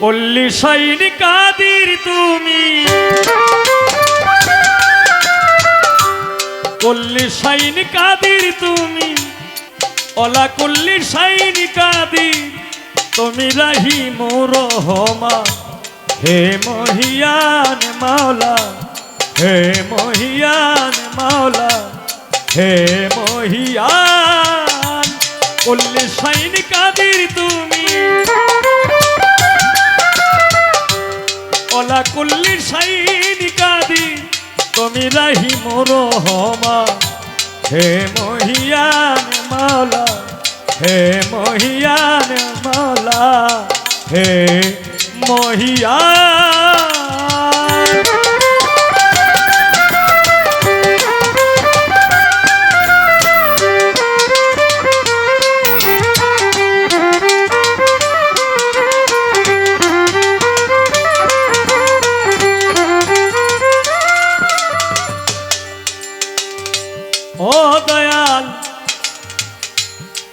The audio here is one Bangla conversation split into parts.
কল্লি সাইন কাদির তুমি, কল্লি সাইন কাদির তুমি, ওলা কল্লি সাইন কাদির তুমি রহিম রহমান। হে মহিয়ান মাওলা, হে মহিয়ান মাওলা, হে মহিয়ান। কল্লি সাইন কাদির তুমি, ওলা কল্লি সাইন কাদির তুমি রহিম রহমান। হে মহিয়ান মাওলা, হে মহিয়ান মাওলা, হে মহিয়ান। ও দয়াল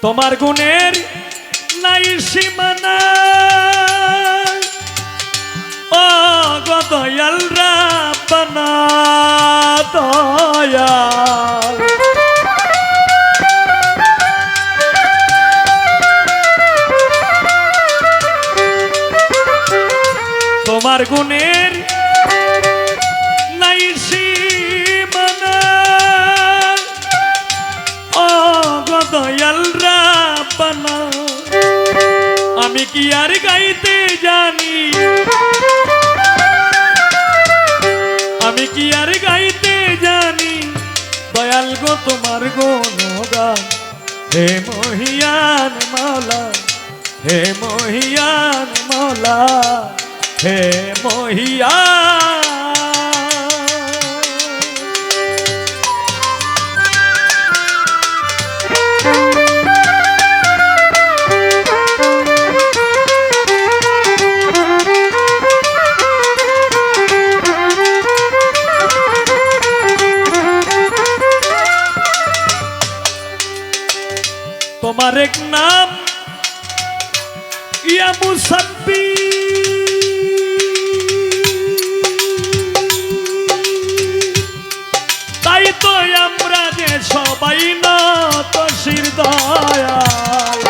তোমার গুণের নাই সীমানা, ও গো দয়াল রাব্বানা দয়াল। তোমার গুণের নাই সীমানা, ও গো দয়াল রাব্বানা। আমি কি আর গাইতে জানি, আমি কি আর গাইতে জানি দয়াল গো তোমার গুণগান। হে মহিয়ান মাওলা, হে মহিয়ান মাওলা, হে মহিয়ান। তোমার এক নাম ইয়া মুসাব্বি, তাই তো আমরা যে সবাই নত শির দয়াল।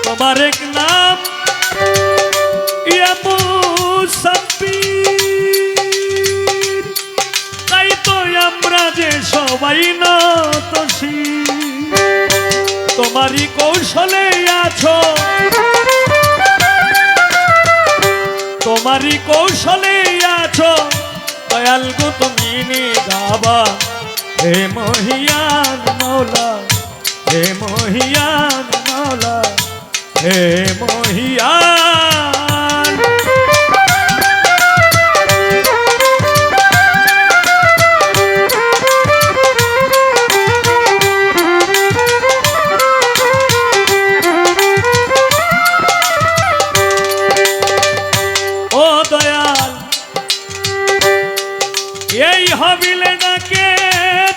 তোমার এক নাম ইয়া মুসাব্বি, আমরা যে সবাই নত শির। তোমারই কৌশলে আছো, তোমারই কৌশলে আছো দয়াল গো তুমি নিগাবা। হে মহিয়ান মাওলা, হে মহিয়ান মাওলা, হে মহিয়ান। এই হবিলে ডাকে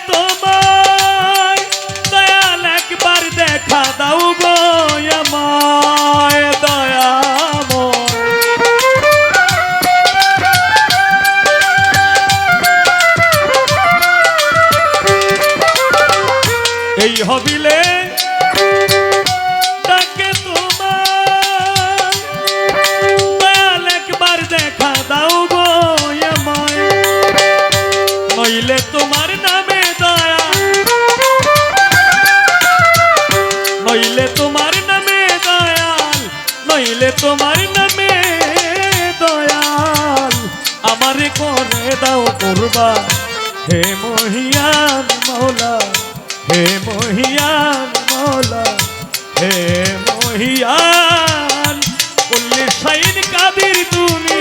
তোমায় দয়াল, একবার দেখা দাও গো আমায় দয়াময়। এই হবিলে ডাকে তোমায় দয়াল, একবার দেখা দাও গো আমায়। নইলে তোমার নামে দয়া, নইলে তোমার নামে দয়াল, নইলে তোমার নামে দয়াল আমারে করে দাও কুরবান। হে মহিয়ান মাওলা, হে মহিয়ান মাওলা, হে মহিয়ান। কল্লি সাইন কাদির তুমি,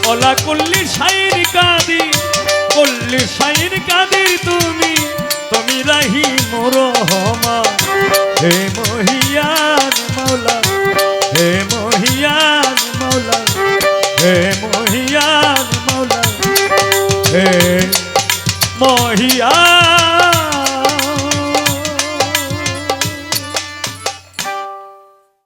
ওলা কল্লি সাইন কাদির, কল্লি সাইন কাদির তুমি, তুমি রহিম রহমান। হে মহিয়ান মাওলা, হে মহিয়ান মাওলা, হে মহিয়ান মাওলা, হে মহিয়া